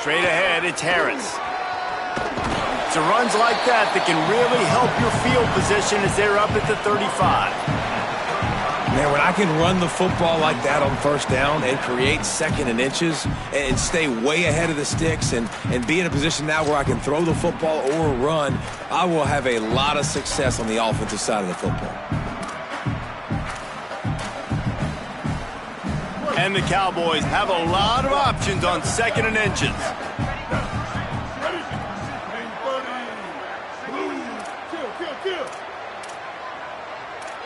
Straight ahead, it's Harris. So runs like that can really help your field position as they're up at the 35. Man, when I can run the football like that on first down and create second and inches and stay way ahead of the sticks and be in a position now where I can throw the football or run, I will have a lot of success on the offensive side of the football. And the Cowboys have a lot of options on second and inches.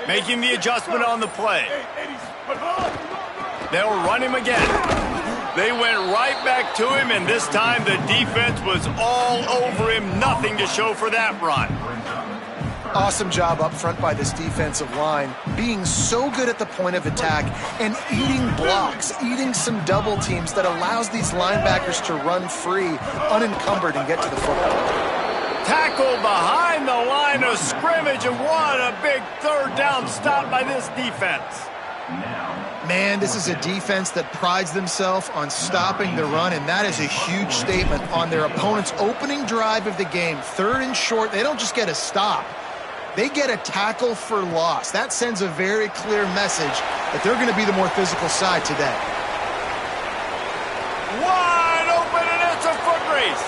Making the adjustment on the play. They'll run him again. They went right back to him, and this time the defense was all over him. Nothing to show for that run. Awesome job up front by this defensive line, being so good at the point of attack and eating blocks, eating some double teams that allows these linebackers to run free, unencumbered, and get to the football. Tackle behind the line of scrimmage, and what a big third down stop by this defense. Man, this is a defense that prides themselves on stopping the run, and that is a huge statement on their opponent's opening drive of the game. Third and short, they don't just get a stop. They get a tackle for loss. That sends a very clear message that they're going to be the more physical side today. Wide open, and it's a foot race.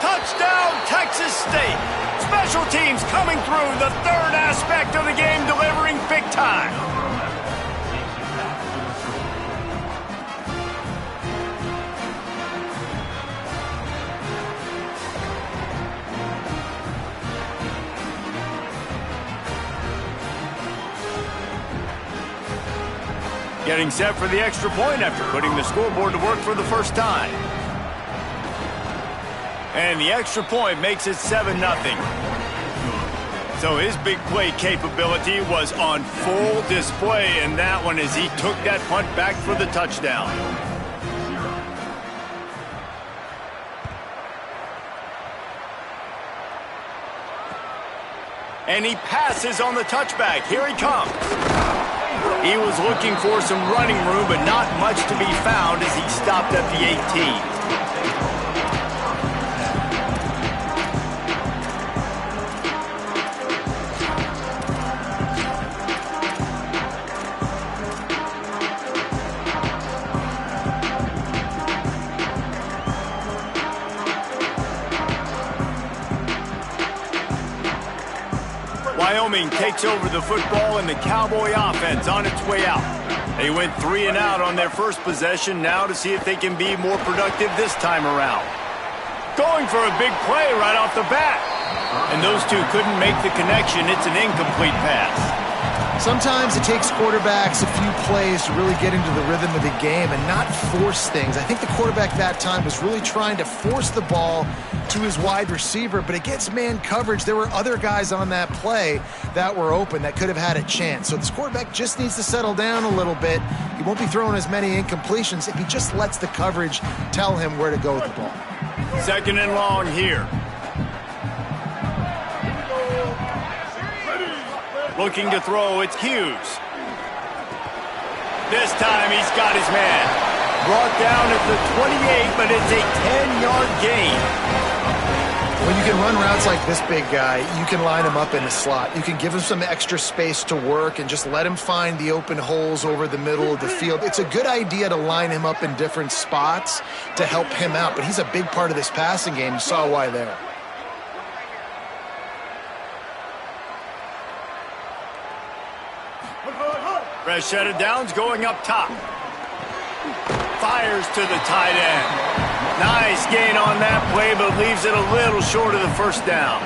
Touchdown, Texas State. Special teams coming through, the third aspect of the game, delivering big time. Getting set for the extra point after putting the scoreboard to work for the first time. And the extra point makes it 7-0. So his big play capability was on full display in that one as he took that punt back for the touchdown. And he passes on the touchback. Here he comes. He was looking for some running room, but not much to be found as he stopped at the 18. Wyoming takes over the football and the Cowboy offense on its way out. They went 3 and out on their first possession, now to see if they can be more productive this time around. Going for a big play right off the bat. And those two couldn't make the connection. It's an incomplete pass. Sometimes it takes quarterbacks a few plays to really get into the rhythm of the game and not force things. I think the quarterback that time was really trying to force the ball to his wide receiver, but against man coverage, there were other guys on that play that were open that could have had a chance. So this quarterback just needs to settle down a little bit. He won't be throwing as many incompletions if he just lets the coverage tell him where to go with the ball. Second and long here. Looking to throw, it's Hughes. This time he's got his man. Brought down at the 28, but it's a 10-yard gain. When you can run routes like this big guy, you can line him up in the slot. You can give him some extra space to work and just let him find the open holes over the middle of the field. It's a good idea to line him up in different spots to help him out, but he's a big part of this passing game. You saw why there. Fresh set of downs going up top. Fires to the tight end. Nice gain on that play, but leaves it a little short of the first down.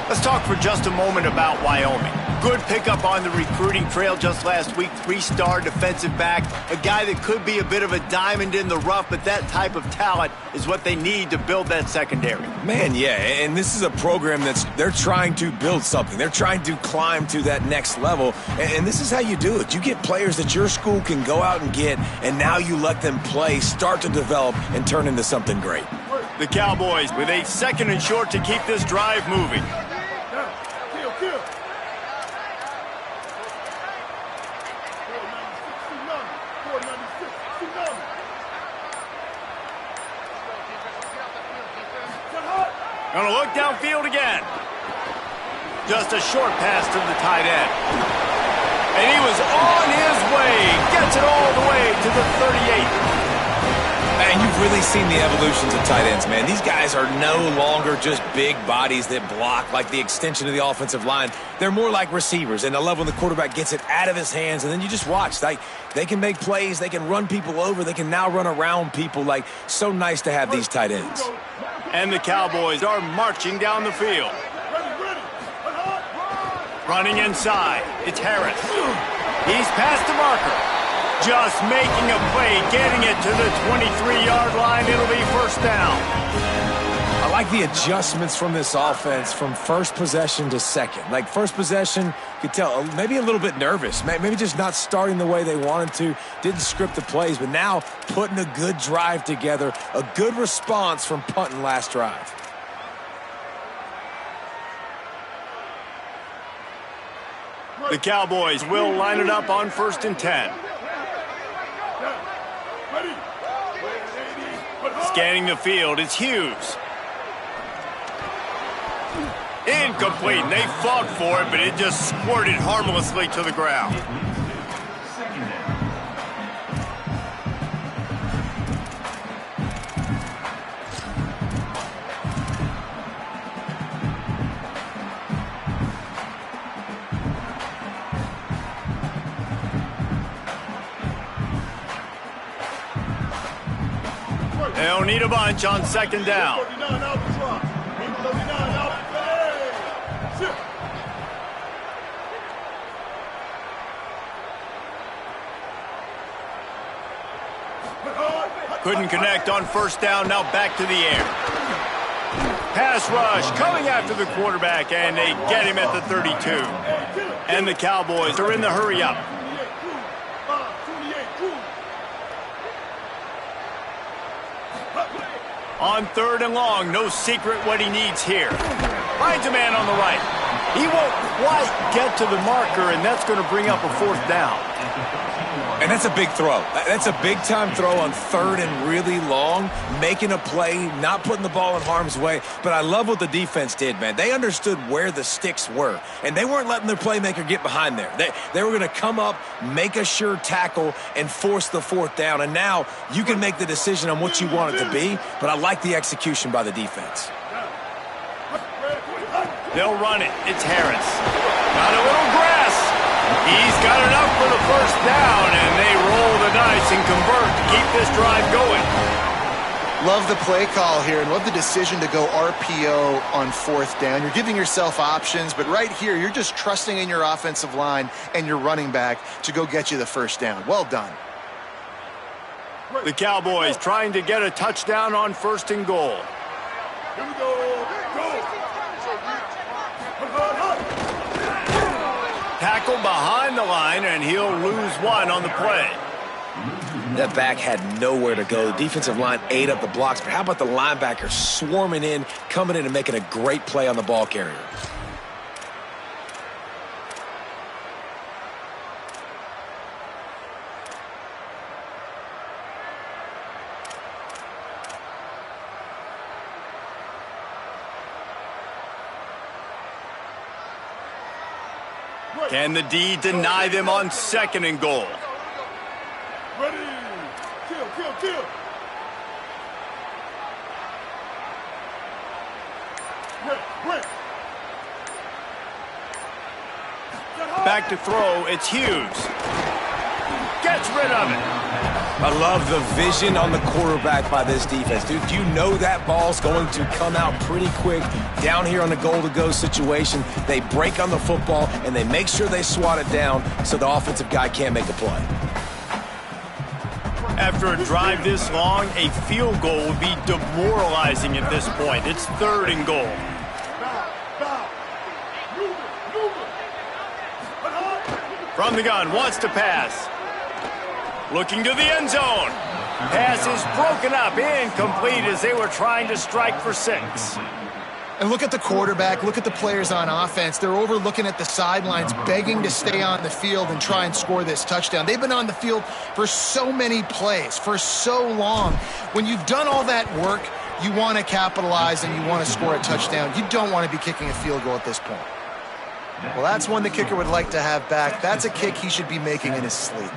Let's talk for just a moment about Wyoming. Good pickup on the recruiting trail just last week. 3-star defensive back. A guy that could be a bit of a diamond in the rough, but that type of talent is what they need to build that secondary. Man, yeah, and this is a program they're trying to build something. They're trying to climb to that next level, and this is how you do it. You get players that your school can go out and get, and now you let them play, start to develop, and turn into something great. The Cowboys with a second and short to keep this drive moving. Gonna look downfield again. Just a short pass to the tight end. And he was on his way. Gets it all the way to the 38. And you've really seen the evolutions of tight ends, man. These guys are no longer just big bodies that block like the extension of the offensive line. They're more like receivers, and I love when the quarterback gets it out of his hands, and then you just watch. They can make plays. They can run people over. They can now run around people. Like, so nice to have these tight ends. And the Cowboys are marching down the field. Running inside. It's Harris. He's past the marker. Just making a play, getting it to the 23-yard line. It'll be first down. I like the adjustments from this offense from first possession to second. Like, first possession, you could tell maybe a little bit nervous. Maybe just not starting the way they wanted to. Didn't script the plays, but now putting a good drive together. A good response from punting last drive. The Cowboys will line it up on 1st and 10. Scanning the field, it's Hughes. Incomplete, and they fought for it, but it just squirted harmlessly to the ground. They'll need a bunch on 2nd down. Couldn't connect on 1st down, now back to the air. Pass rush coming after the quarterback, and they get him at the 32. And the Cowboys are in the hurry up. On 3rd and long, no secret what he needs here. Finds a man on the right. He won't quite get to the marker, and that's going to bring up a 4th down. And that's a big throw. That's a big-time throw on 3rd and really long, making a play, not putting the ball in harm's way. But I love what the defense did, man. They understood where the sticks were, and they weren't letting their playmaker get behind there. They were going to come up, make a sure tackle, and force the 4th down. And now you can make the decision on what you want it to be, but I like the execution by the defense. They'll run it. It's Harris. Got a little grass. He's got enough for the 1st down, and they roll the dice and convert to keep this drive going. Love the play call here and love the decision to go RPO on 4th down. You're giving yourself options, but right here, you're just trusting in your offensive line and your running back to go get you the 1st down. Well done. The Cowboys trying to get a touchdown on 1st and goal. Here we go. Tackle behind the line, and he'll lose 1 on the play. That back had nowhere to go. The defensive line ate up the blocks, but how about the linebacker swarming in, coming in and making a great play on the ball carrier? Can the D deny them on 2nd and goal? Ready. Kill. Back to throw, it's Hughes. Gets rid of it. I love the vision on the quarterback by this defense. Dude, you know that ball's going to come out pretty quick down here on the goal-to-go situation. They break on the football, and they make sure they swat it down so the offensive guy can't make a play. After a drive this long, a field goal would be demoralizing at this point. It's 3rd and goal. From the gun, wants to pass. Looking to the end zone. Pass is broken up, incomplete as they were trying to strike for 6. And look at the quarterback, look at the players on offense. They're over looking at the sidelines, begging to stay on the field and try and score this touchdown. They've been on the field for so many plays, for so long. When you've done all that work, You want to capitalize and you want to score a touchdown. You don't want to be kicking a field goal at this point. Well, that's one the kicker would like to have back. That's a kick he should be making in his sleep.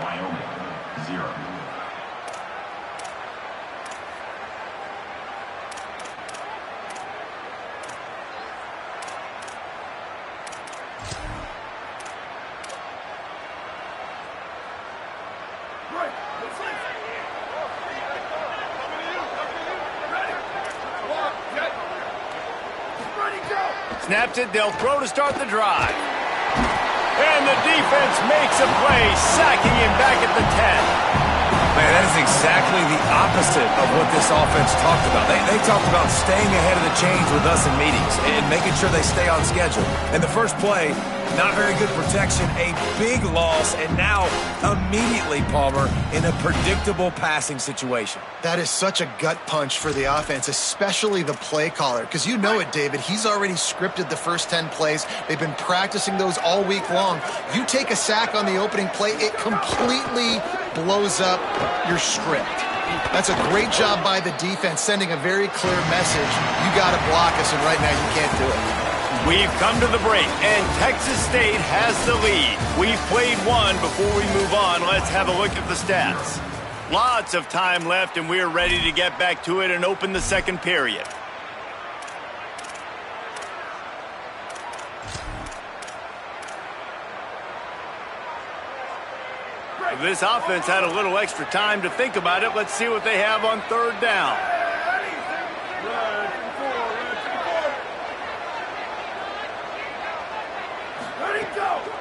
Snaps it, they'll throw to start the drive. And the defense makes a play, sacking him back at the 10. Man, that is exactly the opposite of what this offense talked about. They talked about staying ahead of the chains with us in meetings and making sure they stay on schedule. And the first play, not very good protection, a big loss, and now immediately, Palmer, in a predictable passing situation. That is such a gut punch for the offense, especially the play caller, because you know it, David. He's already scripted the first 10 plays. They've been practicing those all week long. You take a sack on the opening play, it completely blows up your script. That's a great job by the defense, sending a very clear message. You got to block us, and right now you can't do it. We've come to the break, and Texas State has the lead. We've played one. Before we move on, let's have a look at the stats. Lots of time left, and we're ready to get back to it and open the second period. This offense had a little extra time to think about it. Let's see what they have on third down.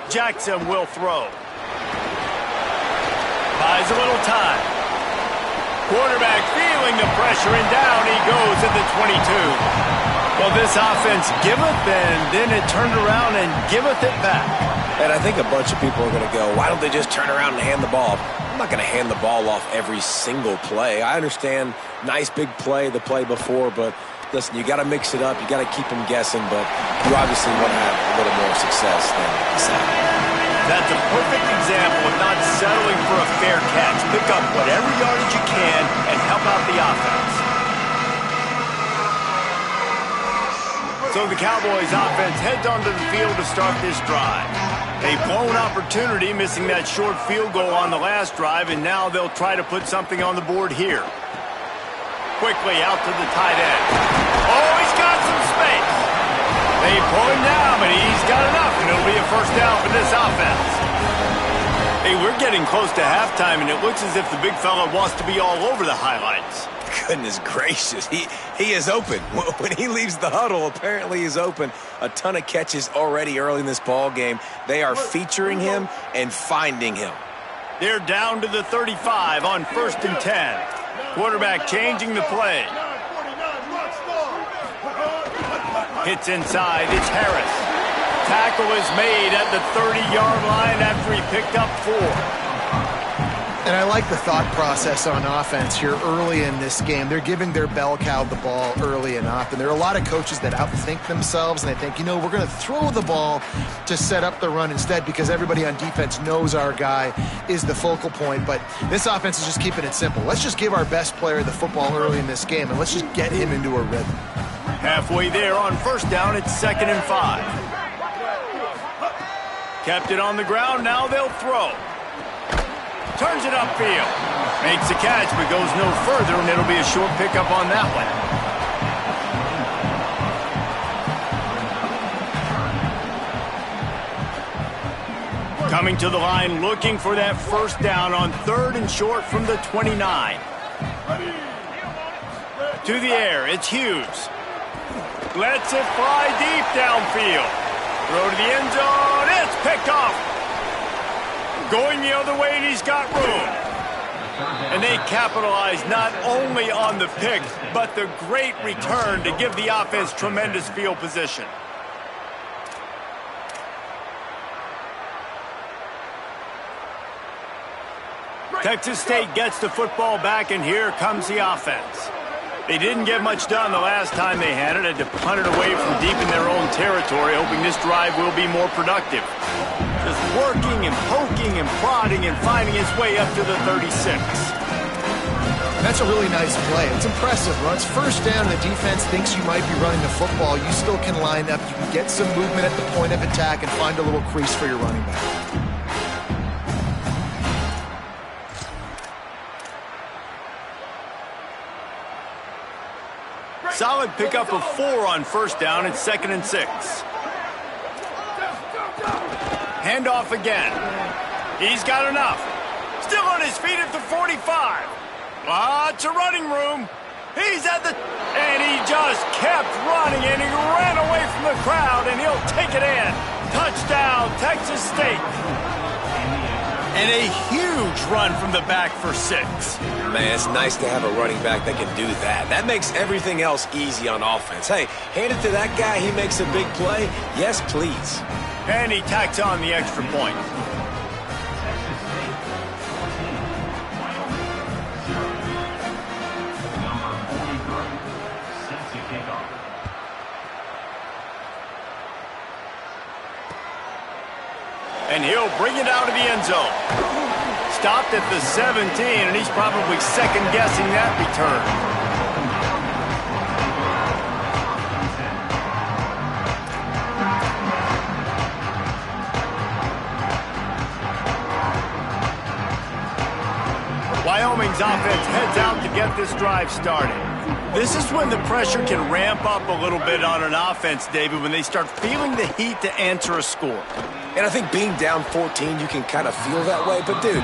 Jackson will throw. Buys a little time. Quarterback feeling the pressure, and down he goes at the 22. Well, this offense giveth, and then it turned around and giveth it back. And I think a bunch of people are going to go, why don't they just turn around and hand the ball? I'm not going to hand the ball off every single play. I understand nice big play, the play before, but listen, you got to mix it up. You got to keep them guessing, but you obviously want to have a little more success than that. That's a perfect example of not settling for a fair catch. Pick up whatever yardage you can and help out the offense. So the Cowboys offense heads onto the field to start this drive. A blown opportunity, missing that short field goal on the last drive, and now they'll try to put something on the board here. Quickly out to the tight end. Oh, he's got some space. They pull him down, but he's got enough, and it'll be a first down for this offense. Hey, we're getting close to halftime, and it looks as if the big fella wants to be all over the highlights. Goodness gracious, he is open. When he leaves the huddle, apparently he's open. A ton of catches already early in this ball game. They are featuring him and finding him. They're down to the 35 on 1st and 10. Quarterback changing the play. Hits inside, it's Harris. Tackle is made at the 30-yard line after he picked up 4. And I like the thought process on offense here early in this game. They're giving their bell cow the ball early and often. There are a lot of coaches that outthink themselves, and they think, you know, we're going to throw the ball to set up the run instead because everybody on defense knows our guy is the focal point. But this offense is just keeping it simple. Let's just give our best player the football early in this game, and let's just get him into a rhythm. Halfway there on first down, it's 2nd and 5. Kept it on the ground, now they'll throw. Turns it upfield. Makes the catch, but goes no further, and it'll be a short pickup on that one. Coming to the line, looking for that first down on 3rd and short from the 29. To the air, it's Hughes. Lets it fly deep downfield. Throw to the end zone, it's picked off. Going the other way, and he's got room. And they capitalize not only on the pick, but the great return to give the offense tremendous field position. Texas State gets the football back, and here comes the offense. They didn't get much done the last time they had it. Had to punt it away from deep in their own territory, hoping this drive will be more productive. Just working and poking and prodding and finding his way up to the 36. That's a really nice play. It's impressive. When it's first down and the defense thinks you might be running the football, you still can line up. You can get some movement at the point of attack and find a little crease for your running back. Solid pickup of 4 on first down. It's 2nd and 6. Handoff again. He's got enough. Still on his feet at the 45. Lots of running room. He's at the... And he just kept running, and he ran away from the crowd, and he'll take it in. Touchdown, Texas State. And a huge run from the back for 6. Man, it's nice to have a running back that can do that. That makes everything else easy on offense. Hey, hand it to that guy. He makes a big play. Yes, please. And he tacks on the extra point. And he'll bring it out of the end zone. Stopped at the 17, and he's probably second-guessing that return. Wyoming's offense heads out to get this drive started. This is when the pressure can ramp up a little bit on an offense, David, when they start feeling the heat to answer a score. And I think being down 14, you can kind of feel that way. But, dude,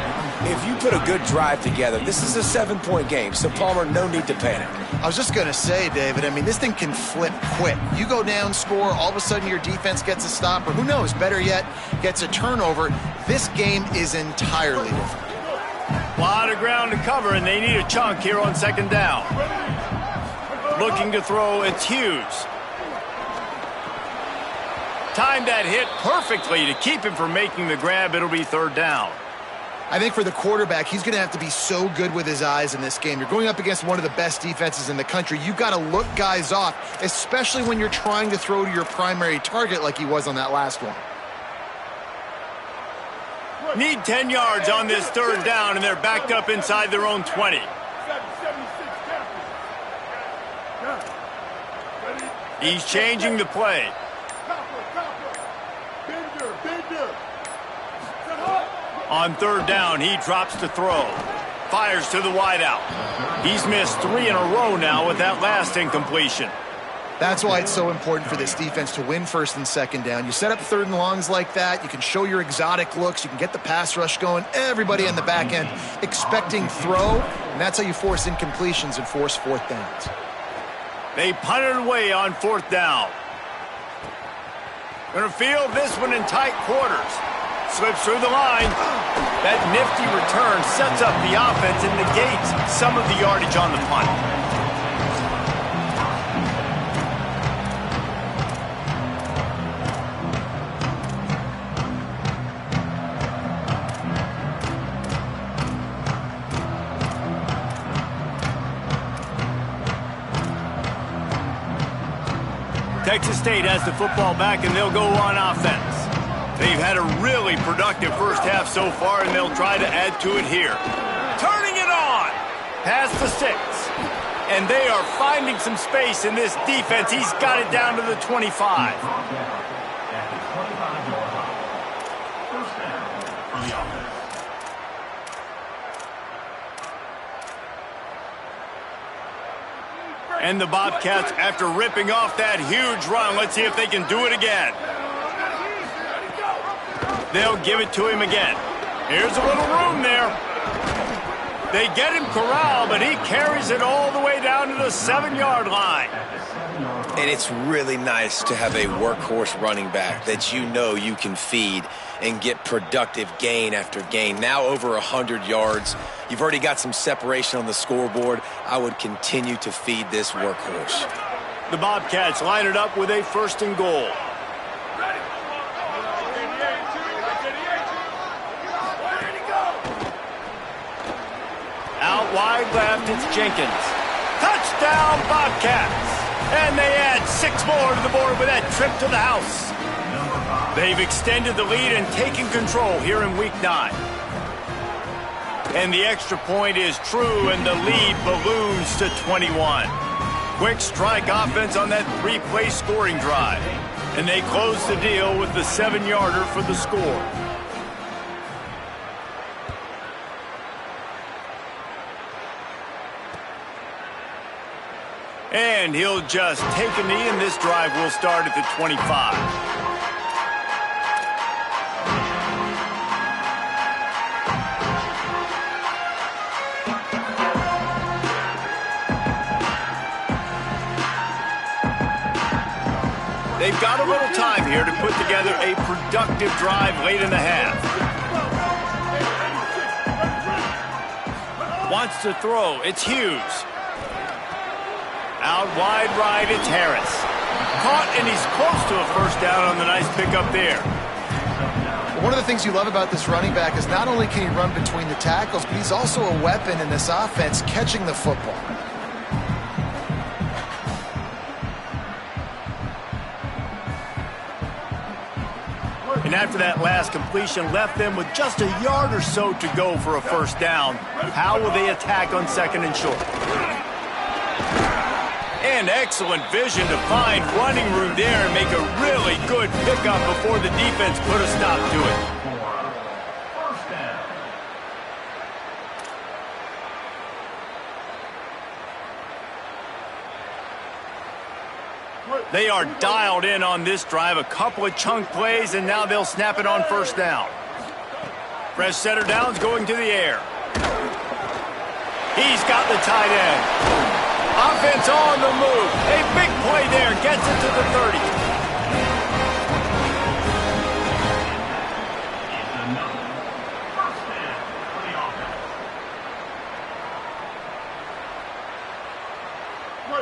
if you put a good drive together, this is a 7-point game. So, Palmer, no need to panic. I was just going to say, David, I mean, this thing can flip quick. You go down, score, all of a sudden your defense gets a stop, or who knows, better yet, gets a turnover. This game is entirely different. A lot of ground to cover, and they need a chunk here on 2nd down. Looking to throw, it's Hughes. Timed that hit perfectly to keep him from making the grab. It'll be 3rd down. I think for the quarterback, he's going to have to be so good with his eyes in this game. You're going up against one of the best defenses in the country. You've got to look guys off, especially when you're trying to throw to your primary target like he was on that last one. Need 10 yards on this 3rd down, and they're backed up inside their own 20. He's changing the play. On 3rd down, he drops to throw. Fires to the wideout. He's missed 3 in a row now with that last incompletion. That's why it's so important for this defense to win 1st and 2nd down. You set up 3rd and longs like that. You can show your exotic looks. You can get the pass rush going. Everybody on the back end expecting throw, and that's how you force incompletions and force 4th downs. They punted away on 4th down. Gonna field this one in tight quarters. Slips through the line. That nifty return sets up the offense and negates some of the yardage on the punt. Texas State has the football back, and they'll go on offense. They've had a really productive first half so far, and they'll try to add to it here. Turning it on! Past the 6. And they are finding some space in this defense. He's got it down to the 25. And the Bobcats, after ripping off that huge run, let's see if they can do it again. They'll give it to him again. Here's a little room there. They get him corralled, but he carries it all the way down to the 7-yard line. And it's really nice to have a workhorse running back that you know you can feed and get productive gain after gain. Now over 100 yards. You've already got some separation on the scoreboard. I would continue to feed this workhorse. The Bobcats line it up with a 1st and goal. Out wide left, it's Jenkins. Touchdown, Bobcats! And they add 6 more to the board with that trip to the house. They've extended the lead and taken control here in Week 9. And the extra point is true, and the lead balloons to 21. Quick strike offense on that 3-play scoring drive. And they close the deal with the 7-yarder for the score. And he'll just take a knee, and this drive will start at the 25. They've got a little time here to put together a productive drive late in the half. Wants to throw. It's Hughes. Out wide right, it's Harris. Caught, and he's close to a first down on the nice pickup there. One of the things you love about this running back is not only can he run between the tackles, but he's also a weapon in this offense catching the football. And after that last completion, left them with just a yard or so to go for a first down. How will they attack on second and short? And excellent vision to find running room there and make a really good pickup before the defense put a stop to it. They are dialed in on this drive, a couple of chunk plays, and now they'll snap it on first down. Fresh setter downs going to the air. He's got the tight end. Offense on the move. A big play there, gets it to the 30.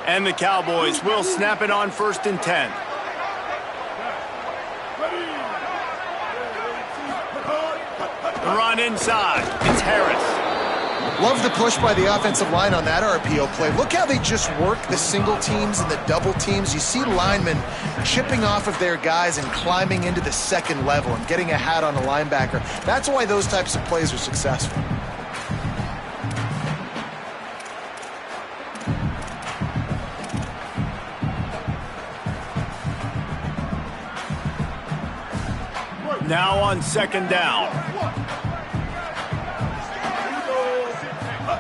And the Cowboys will snap it on first and 10. The run inside. It's Harris. Love the push by the offensive line on that RPO play. Look how they just work the single teams and the double teams. You see linemen chipping off of their guys and climbing into the second level and getting a hat on a linebacker. That's why those types of plays are successful. Now on second down.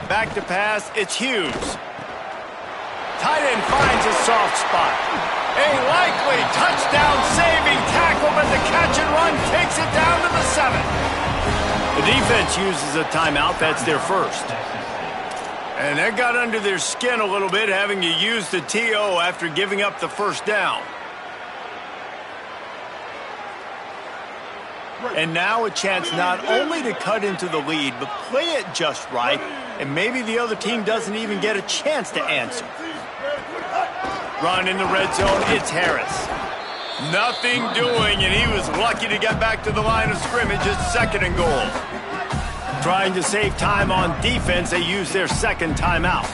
Back to pass, it's Hughes. Tight end finds a soft spot. A likely touchdown-saving tackle, but the catch and run takes it down to the 7. The defense uses a timeout. That's their first. And that got under their skin a little bit, having to use the TO after giving up the first down. And now a chance not only to cut into the lead, but play it just right, and maybe the other team doesn't even get a chance to answer. Run in the red zone, it's Harris. Nothing doing, and he was lucky to get back to the line of scrimmage. It's second and goal. Trying to save time on defense, they use their second timeout.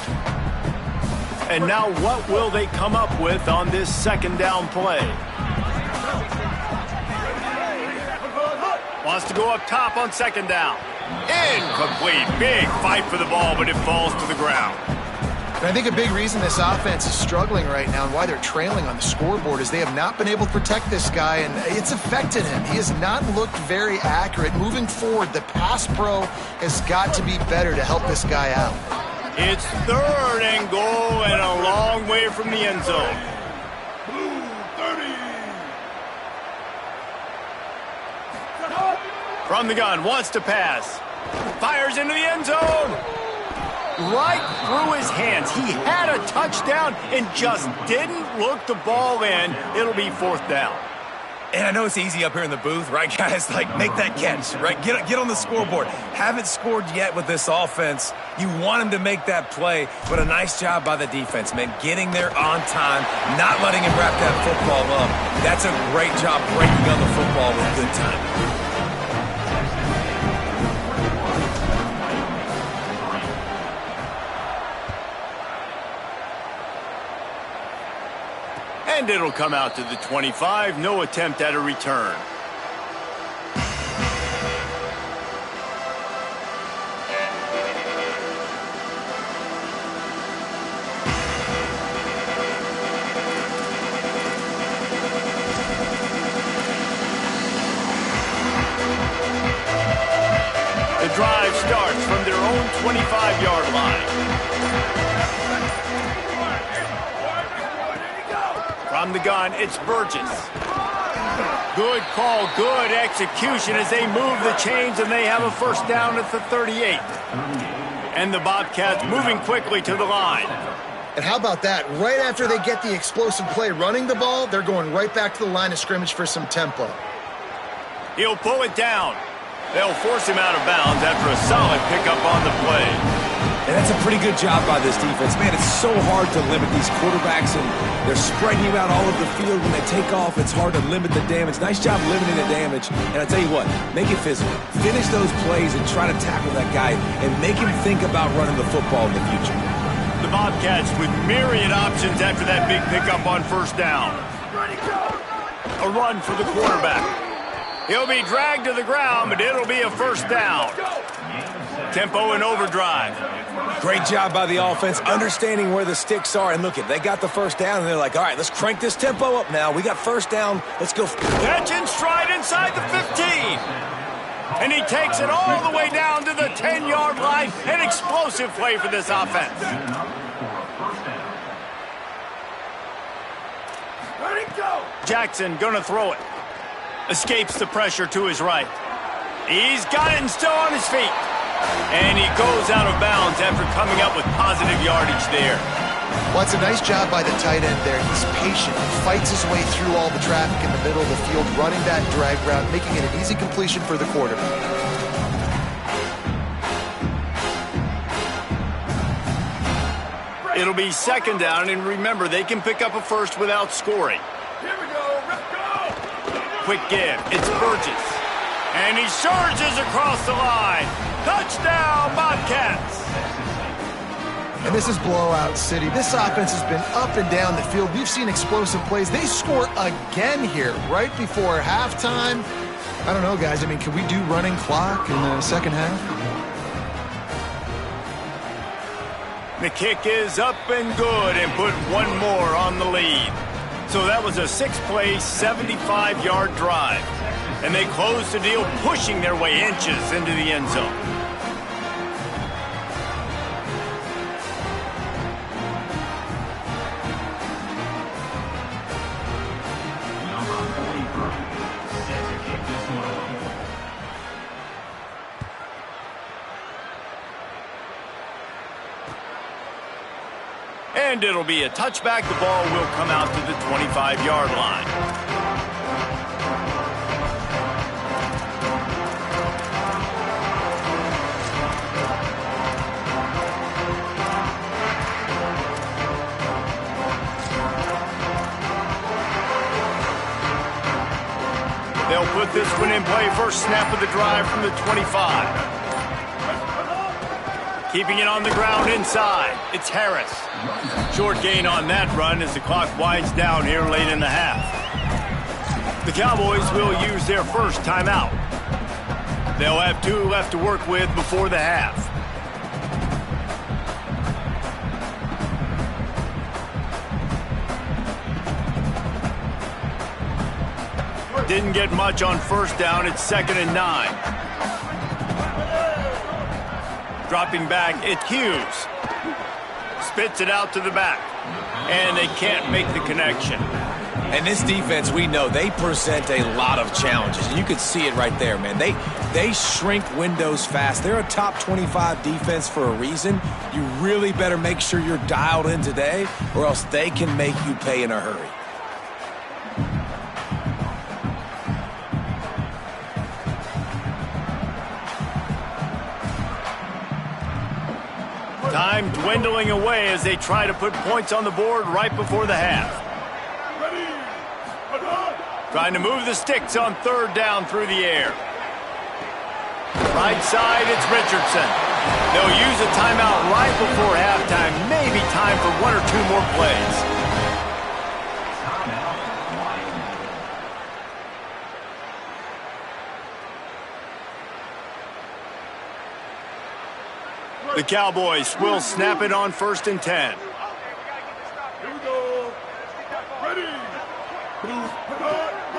And now what will they come up with on this second down play? Wants to go up top on second down. Incomplete. Big fight for the ball, but it falls to the ground. And I think a big reason this offense is struggling right now and why they're trailing on the scoreboard is they have not been able to protect this guy, and it's affected him. He has not looked very accurate. Moving forward, the pass pro has got to be better to help this guy out. It's third and goal and a long way from the end zone. From the gun, wants to pass. Fires into the end zone. Right through his hands. He had a touchdown and just didn't look the ball in. It'll be fourth down. And I know it's easy up here in the booth, right, guys? Like, make that catch, right? Get on the scoreboard. Haven't scored yet with this offense. You want him to make that play, but a nice job by the defense, man. Getting there on time, not letting him wrap that football up. That's a great job breaking on the football with good time. And it'll come out to the 25. No attempt at a return. 25-yard line. From the gun, it's Burgess. Good call, good execution as they move the chains, and they have a first down at the 38. And the Bobcats moving quickly to the line. And how about that? Right after they get the explosive play running the ball, they're going right back to the line of scrimmage for some tempo. He'll pull it down. They'll force him out of bounds after a solid pickup on the play. And that's a pretty good job by this defense. Man, it's so hard to limit these quarterbacks, and they're spreading you out all over the field. When they take off, it's hard to limit the damage. Nice job limiting the damage. And I tell you what, make it physical. Finish those plays and try to tackle that guy and make him think about running the football in the future. The Bobcats with myriad options after that big pickup on first down. A run for the quarterback. He'll be dragged to the ground, but it'll be a first down. Tempo and overdrive. Great job by the offense, understanding where the sticks are. And look, they got the first down, and they're like, all right, let's crank this tempo up now. We got first down. Let's go. Catch in stride inside the 15. And he takes it all the way down to the 10-yard line. An explosive play for this offense. Jackson gonna throw it. Escapes the pressure to his right. He's got it and still on his feet. And he goes out of bounds after coming up with positive yardage there. Well, it's a nice job by the tight end there. He's patient. He fights his way through all the traffic in the middle of the field, running that drag route, making it an easy completion for the quarterback. It'll be second down, and remember, they can pick up a first without scoring. Here we go, let's go! Quick give, it's Burgess. And he surges across the line. Touchdown, Bobcats! And this is blowout city. This offense has been up and down the field. We've seen explosive plays. They score again here right before halftime. I don't know, guys. I mean, can we do running clock in the second half? The kick is up and good and put one more on the lead. So that was a 6-play, 75-yard drive. And they close the deal, pushing their way inches into the end zone. And it'll be a touchback. The ball will come out to the 25-yard line. They'll put this one in play. First snap of the drive from the 25. Keeping it on the ground inside. It's Harris. Short gain on that run as the clock winds down here late in the half. The Cowboys will use their first timeout. They'll have 2 left to work with before the half. Didn't get much on first down. It's 2nd and 9. Dropping back, it's Hughes. Spits it out to the back. And they can't make the connection. And this defense, we know, they present a lot of challenges. And you can see it right there, man. They shrink windows fast. They're a top 25 defense for a reason. You really better make sure you're dialed in today, or else they can make you pay in a hurry. Time dwindling away as they try to put points on the board right before the half. Trying to move the sticks on 3rd down through the air. Right side, it's Richardson. They'll use a timeout right before halftime. Maybe time for 1 or 2 more plays. The Cowboys will snap it on 1st and 10. Here we go. Ready.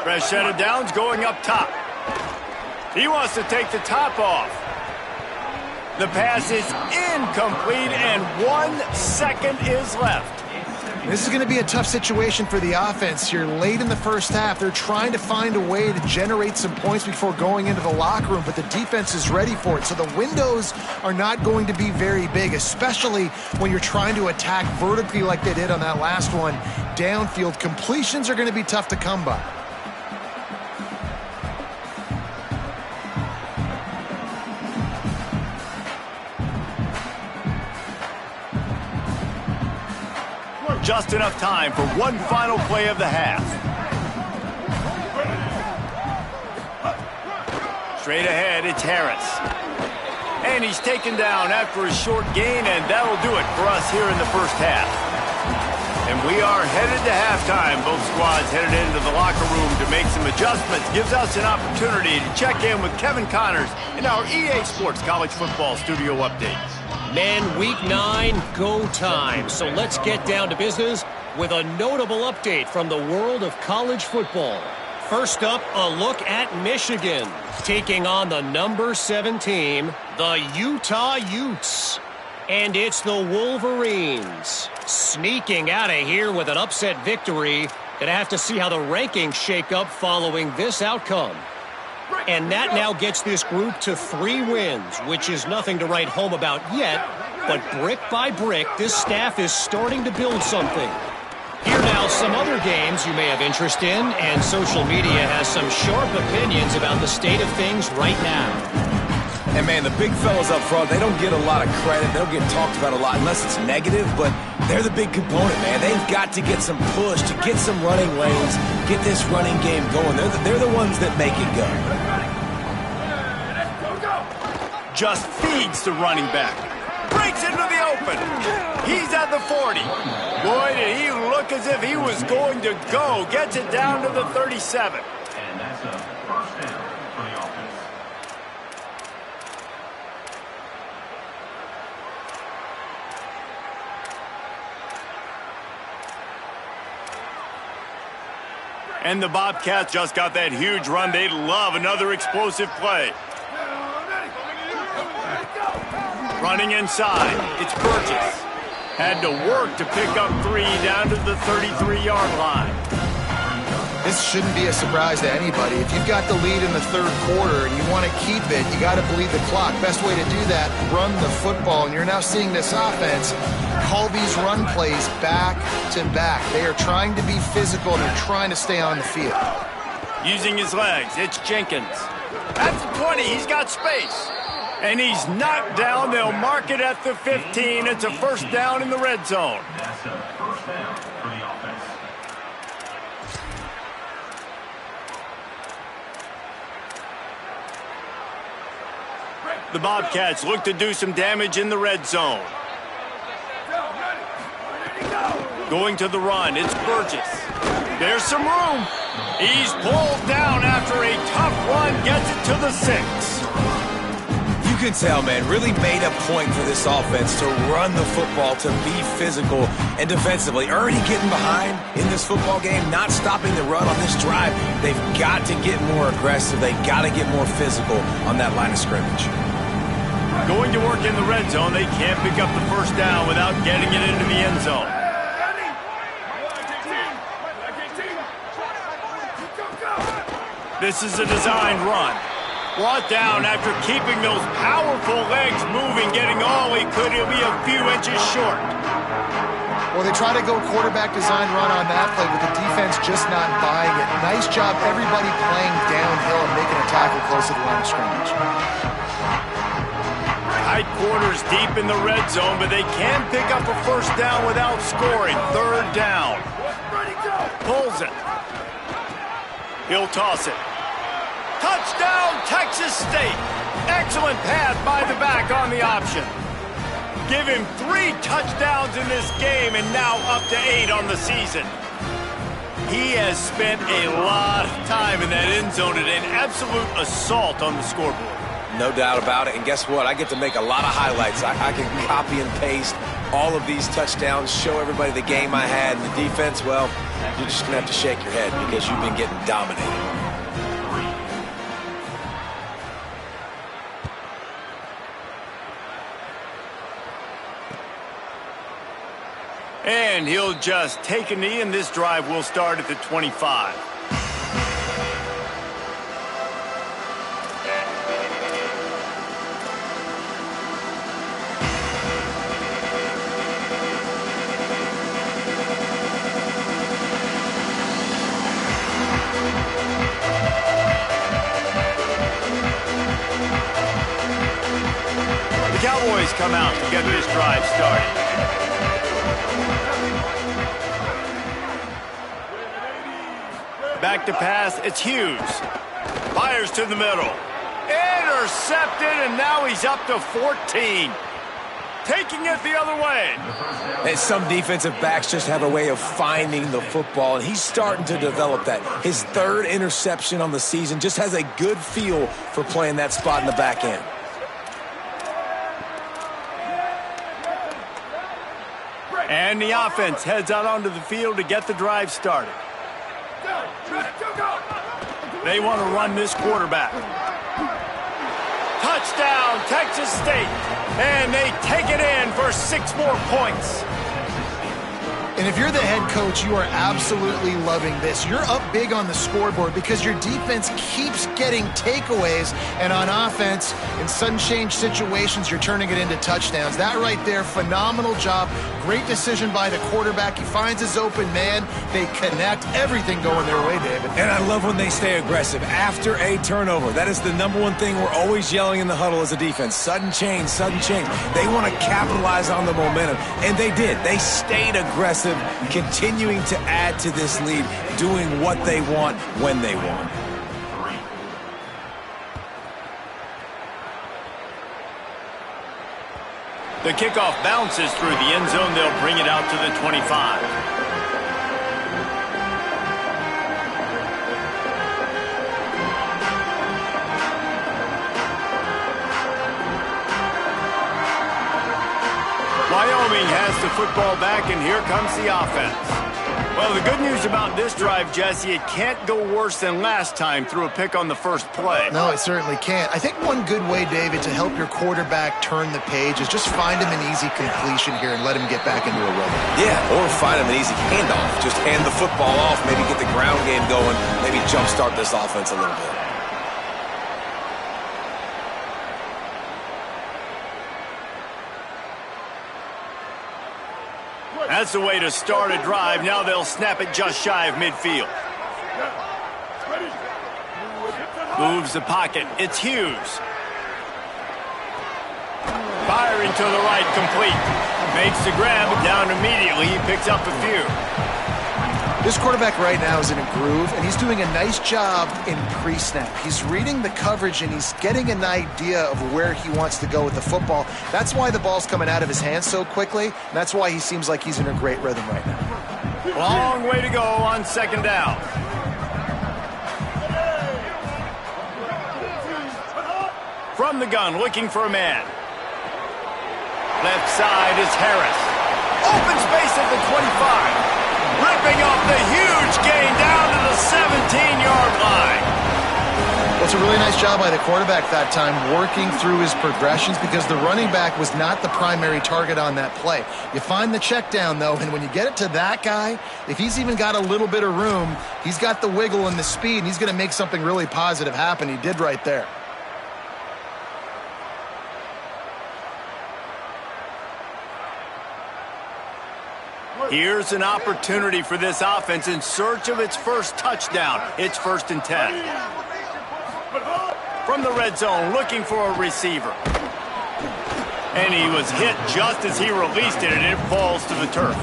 Fresh set of downs going up top. He wants to take the top off. The pass is incomplete, and 1 second is left. This is going to be a tough situation for the offense here late in the first half. They're trying to find a way to generate some points before going into the locker room, but the defense is ready for it. So the windows are not going to be very big, especially when you're trying to attack vertically like they did on that last one. Downfield completions are going to be tough to come by. Just enough time for one final play of the half. Straight ahead, it's Harris. And he's taken down after a short gain, and that'll do it for us here in the first half. And we are headed to halftime. Both squads headed into the locker room to make some adjustments. Gives us an opportunity to check in with Kevin Connors in our EA Sports College Football Studio Update. Men, Week 9, go time. So let's get down to business with a notable update from the world of college football. First up, a look at Michigan, taking on the number 7 team, the Utah Utes. And it's the Wolverines sneaking out of here with an upset victory. Gonna have to see how the rankings shake up following this outcome. And that now gets this group to 3 wins, which is nothing to write home about yet. But brick by brick, this staff is starting to build something. Here now, some other games you may have interest in, and social media has some sharp opinions about the state of things right now. And, man, the big fellas up front, they don't get a lot of credit. They don't get talked about a lot unless it's negative, but they're the big component, man. They've got to get some push, to get some running lanes, get this running game going. They're the ones that make it go. Just feeds the running back. Breaks into the open. He's at the 40. Boy, did he look as if he was going to go. Gets it down to the 37. And that's a first down for the offense. And the Bobcats just got that huge run. They'd love another explosive play. Running inside, it's Burgess. Had to work to pick up 3 down to the 33-yard line. This shouldn't be a surprise to anybody. If you've got the lead in the third quarter and you want to keep it, you got to bleed the clock. Best way to do that, run the football. And you're now seeing this offense call these run plays back to back. They are trying to be physical and they're trying to stay on the field. Using his legs, it's Jenkins. At the 20, he's got space. And he's knocked down. They'll mark it at the 15. It's a first down in the red zone. That's a first down for the offense. The Bobcats look to do some damage in the red zone. Going to the run, it's Burgess. There's some room. He's pulled down after a tough run, gets it to the 6. You can tell, man, really made a point for this offense to run the football, to be physical and defensively. Already getting behind in this football game, not stopping the run on this drive. They've got to get more aggressive. They've got to get more physical on that line of scrimmage. Going to work in the red zone. They can't pick up the first down without getting it into the end zone. This is a designed run. Brought down after keeping those powerful legs moving, getting all he could. He'll be a few inches short. Well, they try to go quarterback design run on that play, but the defense just not buying it. Nice job, everybody playing downhill and making a tackle close to the line of scrimmage. Tight quarters deep in the red zone, but they can pick up a first down without scoring. Third down. Pulls it. He'll toss it. Touchdown, Texas State. Excellent pass by the back on the option. Give him 3 touchdowns in this game and now up to 8 on the season. He has spent a lot of time in that end zone today. An absolute assault on the scoreboard. No doubt about it. And guess what? I get to make a lot of highlights. I can copy and paste all of these touchdowns, show everybody the game I had. And the defense, well, you're just going to have to shake your head because you've been getting dominated. And he'll just take a knee, and this drive will start at the 25. The Cowboys come out to get this drive started. Back to pass, it's Hughes. Fires to the middle. Intercepted, and now he's up to 14. Taking it the other way. And some defensive backs just have a way of finding the football, and he's starting to develop that. His third interception on the season, just has a good feel for playing that spot in the back end. And the offense heads out onto the field to get the drive started. They want to run this quarterback. Touchdown, Texas State. And they take it in for 6 more points. And if you're the head coach, you are absolutely loving this. You're up big on the scoreboard because your defense keeps getting takeaways. And on offense, in sudden change situations, you're turning it into touchdowns. That right there, phenomenal job. Great decision by the quarterback. He finds his open man. They connect. Everything going their way, David. And I love when they stay aggressive after a turnover. That is the #1 thing we're always yelling in the huddle as a defense. Sudden change, sudden change. They want to capitalize on the momentum, and they did. They stayed aggressive, continuing to add to this lead, doing what they want when they want. The kickoff bounces through the end zone. They'll bring it out to the 25. Wyoming has the football back, and here comes the offense. Well, the good news about this drive, Jesse, it can't go worse than last time through a pick on the first play. No, it certainly can't. I think one good way, David, to help your quarterback turn the page is just find him an easy completion here and let him get back into a rhythm. Yeah, or find him an easy handoff. Just hand the football off, maybe get the ground game going, maybe jumpstart this offense a little bit. That's the way to start a drive. Now they'll snap it just shy of midfield. Moves the pocket. It's Hughes. Firing to the right, complete. Makes the grab, down immediately. He picks up a few. This quarterback right now is in a groove, and he's doing a nice job in pre-snap. He's reading the coverage, and he's getting an idea of where he wants to go with the football. That's why the ball's coming out of his hands so quickly, and that's why he seems like he's in a great rhythm right now. Long way to go on second down. From the gun, looking for a man. Left side is Harris. Open space at the 25. Ripping off the huge gain down to the 17-yard line. Well, it's a really nice job by the quarterback that time, working through his progressions because the running back was not the primary target on that play. You find the check down, though, and when you get it to that guy, if he's even got a little bit of room, he's got the wiggle and the speed, and he's going to make something really positive happen. He did right there. Here's an opportunity for this offense in search of its first touchdown. It's 1st and 10. From the red zone, looking for a receiver. And he was hit just as he released it, and it falls to the turf.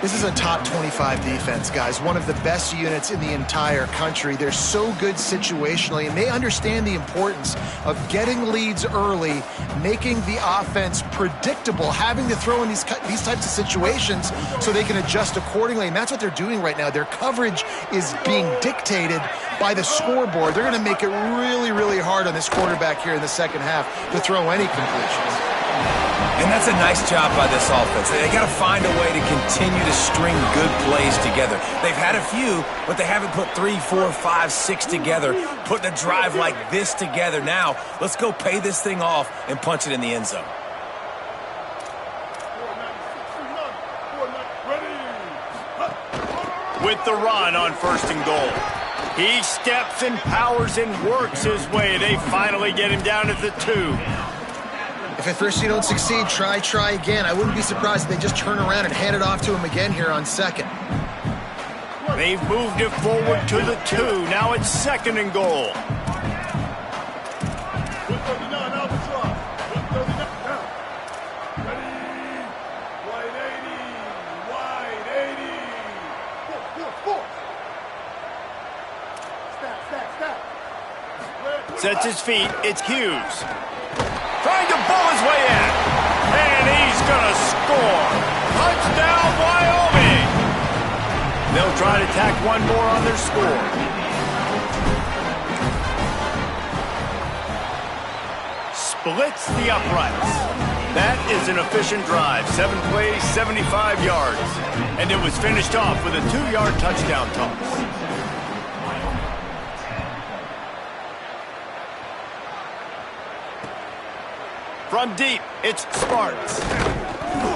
This is a top 25 defense, guys. One of the best units in the entire country. They're so good situationally, and they understand the importance of getting leads early, making the offense predictable, having to throw in these types of situations so they can adjust accordingly, and that's what they're doing right now. Their coverage is being dictated by the scoreboard. They're going to make it really, really hard on this quarterback here in the second half to throw any completions. And that's a nice job by this offense. They got to find a way to continue to string good plays together. They've had a few, but they haven't put 3, 4, 5, 6 together, putting a drive like this together. Now, let's go pay this thing off and punch it in the end zone. with the run on 1st and goal. He steps and powers and works his way. They finally get him down at the 2. If at first you don't succeed, try again. I wouldn't be surprised if they just turn around and hand it off to him again here on 2nd. They've moved it forward to the 2. Now it's 2nd and goal. Sets his feet. It's Hughes. Trying to pull his way in. And he's going to score. Touchdown, Wyoming. They'll try to tack one more on their score. Splits the uprights. That is an efficient drive. 7 plays, 75 yards. And it was finished off with a 2-yard touchdown toss. From deep, it's Sparks.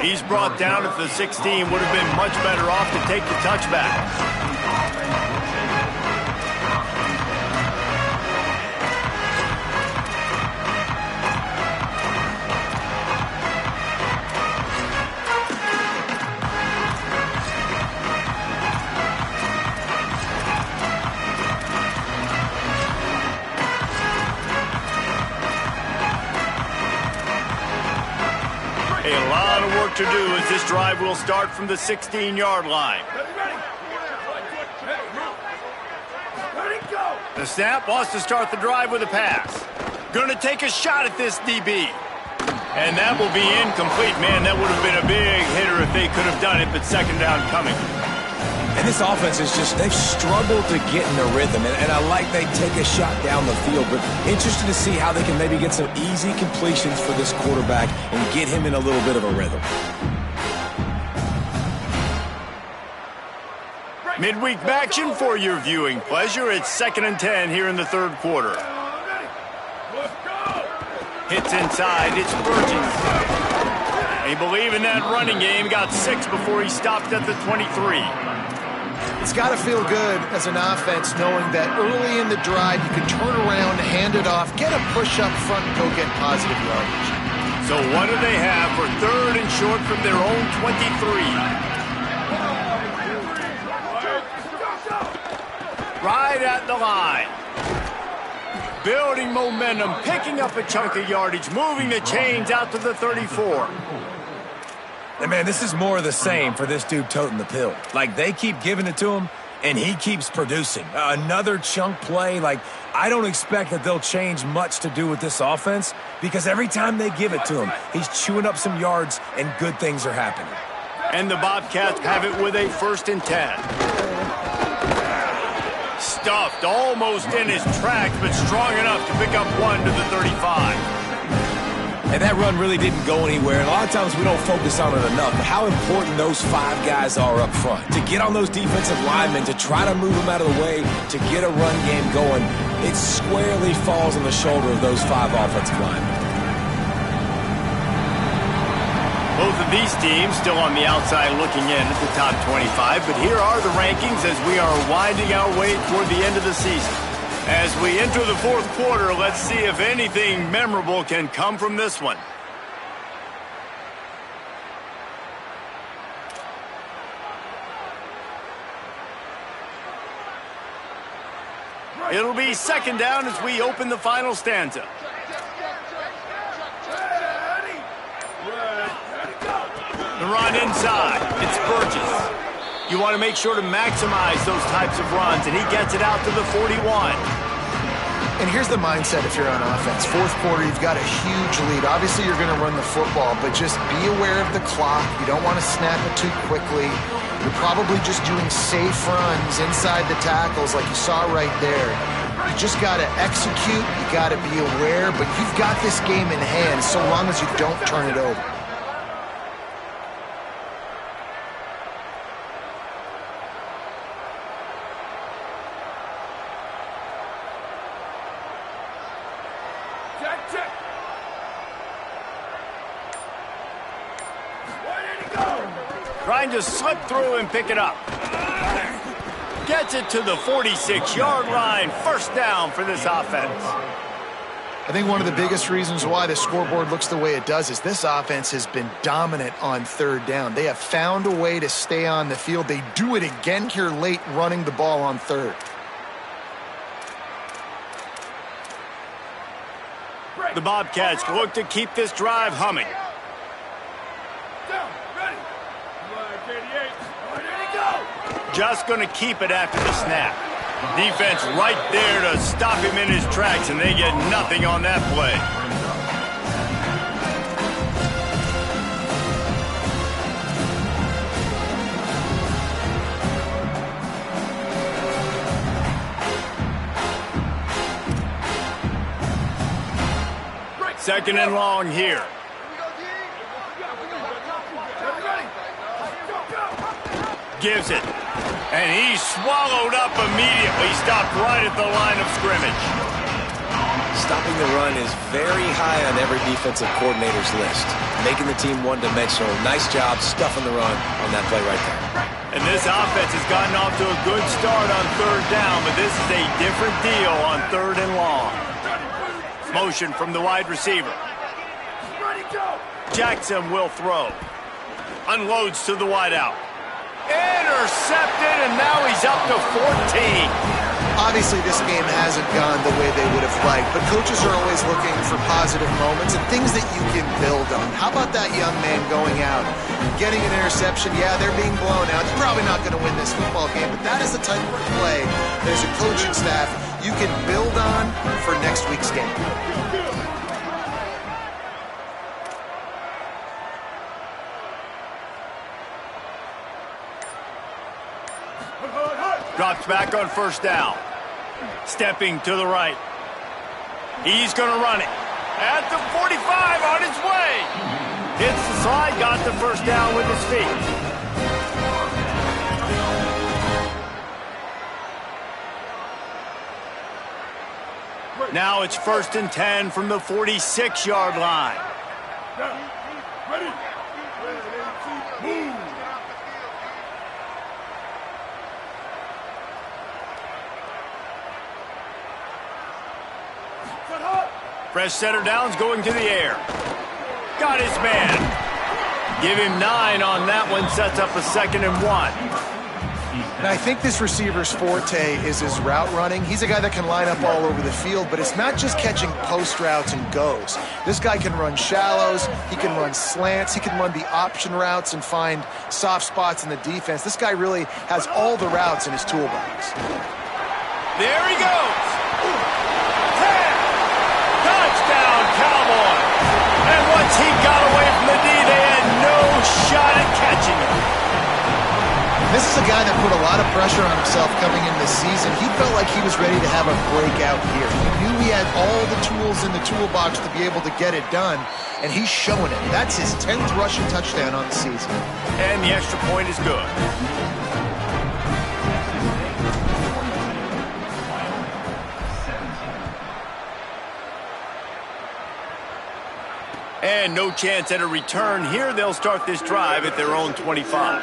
He's brought down at the 16. Would have been much better off to take the touchback. A lot of work to do as this drive will start from the 16-yard line. The snap wants to start the drive with a pass. Going to take a shot at this DB. And that will be incomplete. Man, that would have been a big hitter if they could have done it, but 2nd down coming. And this offense is just, they've struggled to get in a rhythm. And I like they take a shot down the field, but interested to see how they can maybe get some easy completions for this quarterback and get him in a little bit of a rhythm. Midweek action for your viewing pleasure. It's 2nd and 10 here in the 3rd quarter. Hits inside, it's Burgess. They believe in that running game. Got 6 before he stopped at the 23. It's got to feel good as an offense knowing that early in the drive you can turn around, hand it off, get a push up front, and go get positive yardage. So what do they have for 3rd and short from their own 23? Right at the line. Building momentum, picking up a chunk of yardage, moving the chains out to the 34. And, man, this is more of the same for this dude toting the pill. Like, they keep giving it to him, and he keeps producing. Another chunk play. Like, I don't expect that they'll change much to do with this offense because every time they give it to him, he's chewing up some yards, and good things are happening. And the Bobcats have it with a 1st and 10. Stuffed almost in his tracks, but strong enough to pick up 1 to the 35. And that run really didn't go anywhere. And a lot of times we don't focus on it enough. But how important those 5 guys are up front. To get on those defensive linemen, to try to move them out of the way, to get a run game going, it squarely falls on the shoulder of those 5 offensive linemen. Both of these teams still on the outside looking in at the top 25. But here are the rankings as we are winding our way toward the end of the season. As we enter the 4th quarter, let's see if anything memorable can come from this one. It'll be 2nd down as we open the final stanza. The run inside. It's Burgess. You want to make sure to maximize those types of runs, and he gets it out to the 41. And here's the mindset if you're on offense. 4th quarter, you've got a huge lead. Obviously, you're going to run the football, but just be aware of the clock. You don't want to snap it too quickly. You're probably just doing safe runs inside the tackles like you saw right there. You just got to execute. You got to be aware, but you've got this game in hand so long as you don't turn it over. Trying to slip through and pick it up. Gets it to the 46-yard line. First down for this offense. I think one of the biggest reasons why the scoreboard looks the way it does is this offense has been dominant on third down. They have found a way to stay on the field. They do it again here late, running the ball on third. The Bobcats look to keep this drive humming. Down, ready. Line 88. All right, there you go. Just going to keep it after the snap. Defense right there to stop him in his tracks, and they get nothing on that play. Second and long here. Gives it. And he's swallowed up immediately. Stopped right at the line of scrimmage. Stopping the run is very high on every defensive coordinator's list. Making the team one-dimensional. Nice job stuffing the run on that play right there. And this offense has gotten off to a good start on third down, but this is a different deal on third and long. Motion from the wide receiver. Jackson will throw. Unloads to the wideout. Intercepted, and now he's up to 14. Obviously, this game hasn't gone the way they would have liked, but coaches are always looking for positive moments and things that you can build on. How about that young man going out, getting an interception? Yeah, they're being blown out. They're probably not going to win this football game, but that is the type of play there's a coaching staff you can build on for next week's game. Drops back on first down. Stepping to the right. He's going to run it. At the 45, on his way. Hits the slide, got the first down with his feet. Now it's 1st and 10 from the 46-yard line. Ready. Move. Fresh center downs going to the air. Got his man. Give him 9 on that one. Sets up a 2nd and 1. Now, I think this receiver's forte is his route running. He's a guy that can line up all over the field, but it's not just catching post routes and goes. This guy can run shallows. He can run slants. He can run the option routes and find soft spots in the defense. This guy really has all the routes in his toolbox. There he goes. Touchdown, Cowboys! And once he got away from the D, they had no shot at catching him. This is a guy that put a lot of pressure on himself coming in this season. He felt like he was ready to have a breakout here. He knew he had all the tools in the toolbox to be able to get it done, and he's showing it. That's his 10th rushing touchdown on the season. And the extra point is good. And no chance at a return. Here they'll start this drive at their own 25.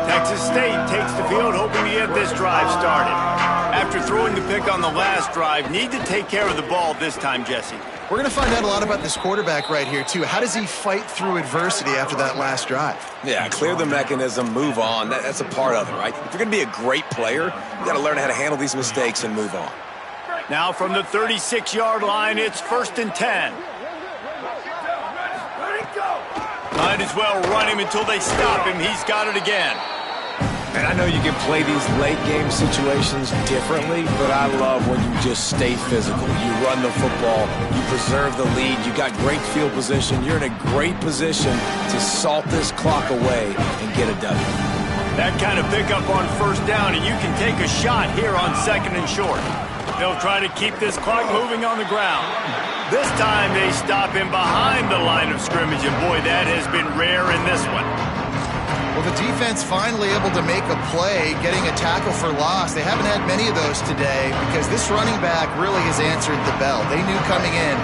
Texas State takes the field, hoping to get this drive started. After throwing the pick on the last drive, need to take care of the ball this time, Jesse. We're going to find out a lot about this quarterback right here, too. How does he fight through adversity after that last drive? Yeah, clear the mechanism, move on. That's a part of it, right? If you're going to be a great player, you got to learn how to handle these mistakes and move on. Now from the 36-yard line, it's 1st and 10. Might as well run him until they stop him. He's got it again. And I know you can play these late game situations differently, but I love when you just stay physical. You run the football, you preserve the lead, you got great field position. You're in a great position to salt this clock away and get a W. That kind of pickup on first down, and you can take a shot here on 2nd and short. They'll try to keep this clock moving on the ground. This time they stop him behind the line of scrimmage, and boy, that has been rare in this one. Well, the defense finally able to make a play, getting a tackle for loss. They haven't had many of those today because this running back really has answered the bell. They knew coming in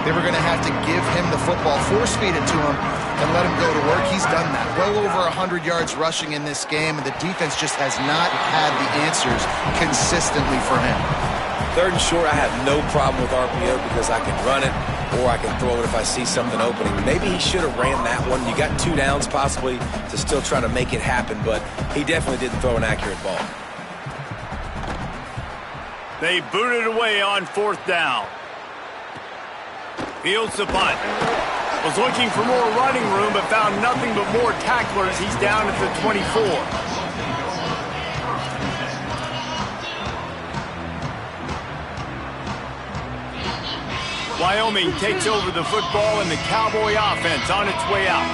they were going to have to give him the football, force-feed it to him, and let him go to work. He's done that. Well over 100 yards rushing in this game, and the defense just has not had the answers consistently for him. Third and short, I have no problem with RPO because I can run it or I can throw it if I see something opening. Maybe he should have ran that one. You got 2 downs possibly to still try to make it happen, but he definitely didn't throw an accurate ball. They booted away on 4th down. Fields the punt. Was looking for more running room, but found nothing but more tacklers. He's down at the 24. Wyoming takes over the football and the Cowboy offense on its way out.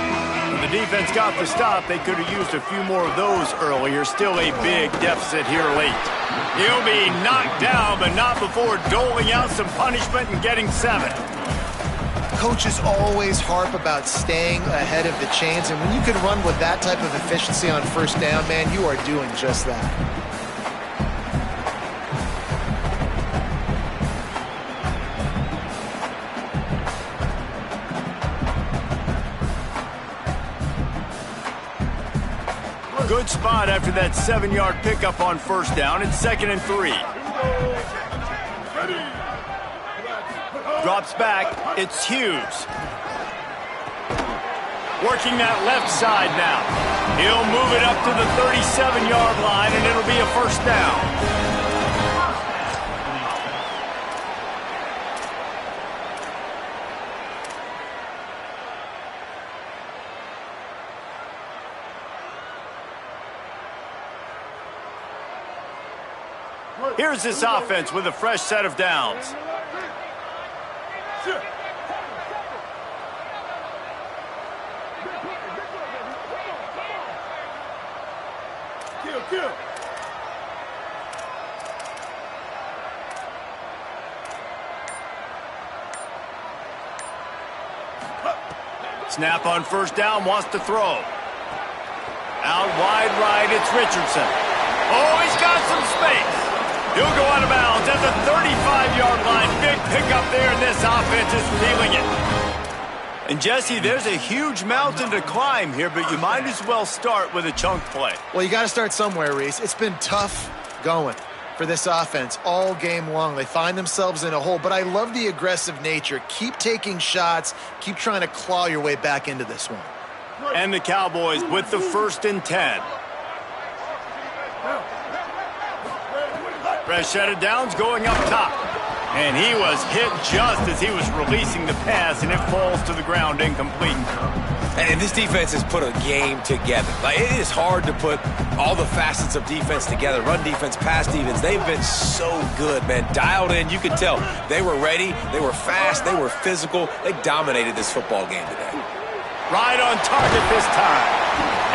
When the defense got the stop, they could have used a few more of those earlier. Still a big deficit here late. He'll be knocked down, but not before doling out some punishment and getting 7. Coaches always harp about staying ahead of the chains, and when you can run with that type of efficiency on 1st down, man, you are doing just that. Good spot after that 7-yard pickup on 1st down. It's 2nd and 3. Drops back. It's Hughes. Working that left side now. He'll move it up to the 37-yard line, and it'll be a 1st down. Here's this offense with a fresh set of downs. Snap on 1st down, wants to throw. Out wide right, it's Richardson. Oh, he's got some space. He'll go out of bounds at the 35-yard line. Big pickup there, and this offense is feeling it. And, Jesse, there's a huge mountain to climb here, but you might as well start with a chunk play. Well, you got to start somewhere, Reese. It's been tough going for this offense all game long. They find themselves in a hole, but I love the aggressive nature. Keep taking shots. Keep trying to claw your way back into this one. And the Cowboys with the 1st and 10. Fresh set of downs going up top. And he was hit just as he was releasing the pass, and it falls to the ground incomplete. And this defense has put a game together. Like, it is hard to put all the facets of defense together. Run defense, pass defense. They've been so good, man. Dialed in. You could tell they were ready. They were fast. They were physical. They dominated this football game today. Right on target this time.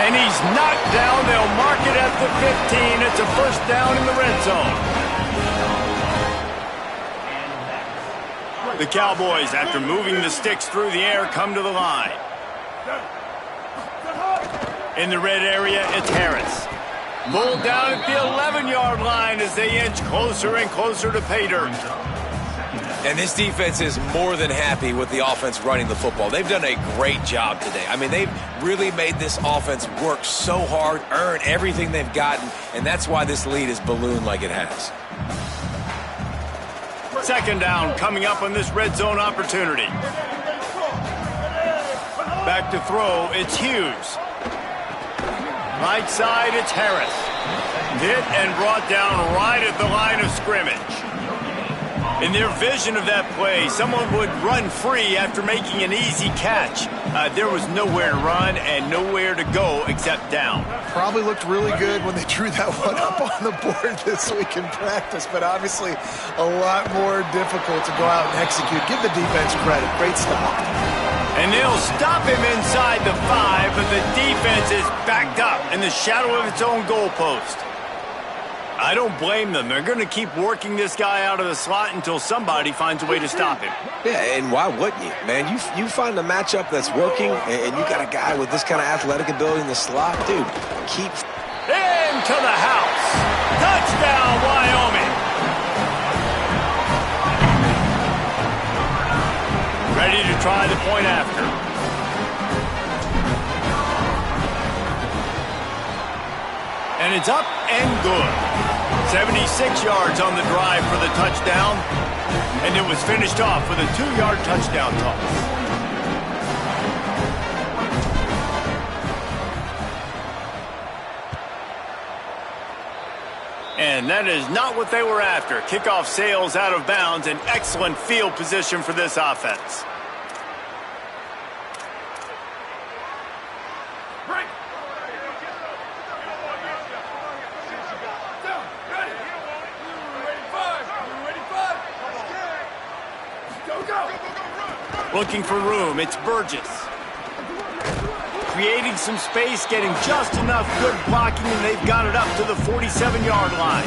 And he's knocked down. They'll mark it at the 15. It's a 1st down in the red zone. The Cowboys, after moving the sticks through the air, come to the line. In the red area, it's Harris. Pulled down at the 11-yard line as they inch closer and closer to pay dirt. And this defense is more than happy with the offense running the football. They've done a great job today. I mean, they've really made this offense work so hard, earn everything they've gotten, and that's why this lead is ballooned like it has. 2nd down coming up on this red zone opportunity. Back to throw, it's Hughes. Right side, it's Harris. Hit and brought down right at the line of scrimmage. In their vision of that play, someone would run free after making an easy catch. There was nowhere to run and nowhere to go except down. Probably looked really good when they drew that one up on the board this week in practice, but obviously a lot more difficult to go out and execute. Give the defense credit. Great stop. And they'll stop him inside the 5, but the defense is backed up in the shadow of its own goalpost. I don't blame them. They're going to keep working this guy out of the slot until somebody finds a way to stop him. Yeah, and why wouldn't you, man? You find a matchup that's working, and you got a guy with this kind of athletic ability in the slot, dude. Keep into the house. Touchdown, Wyoming. Ready to try the point after. And it's up and good. 76 yards on the drive for the touchdown. And it was finished off with a 2-yard touchdown toss. And that is not what they were after. Kickoff sails out of bounds, and excellent field position for this offense. Looking for room, it's Burgess. Creating some space, getting just enough good blocking, and they've got it up to the 47-yard line.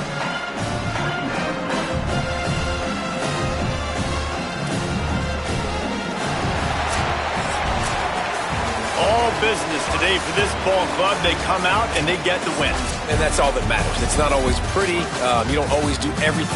All business today for this ball club. They come out and they get the win. And that's all that matters. It's not always pretty. You don't always do everything.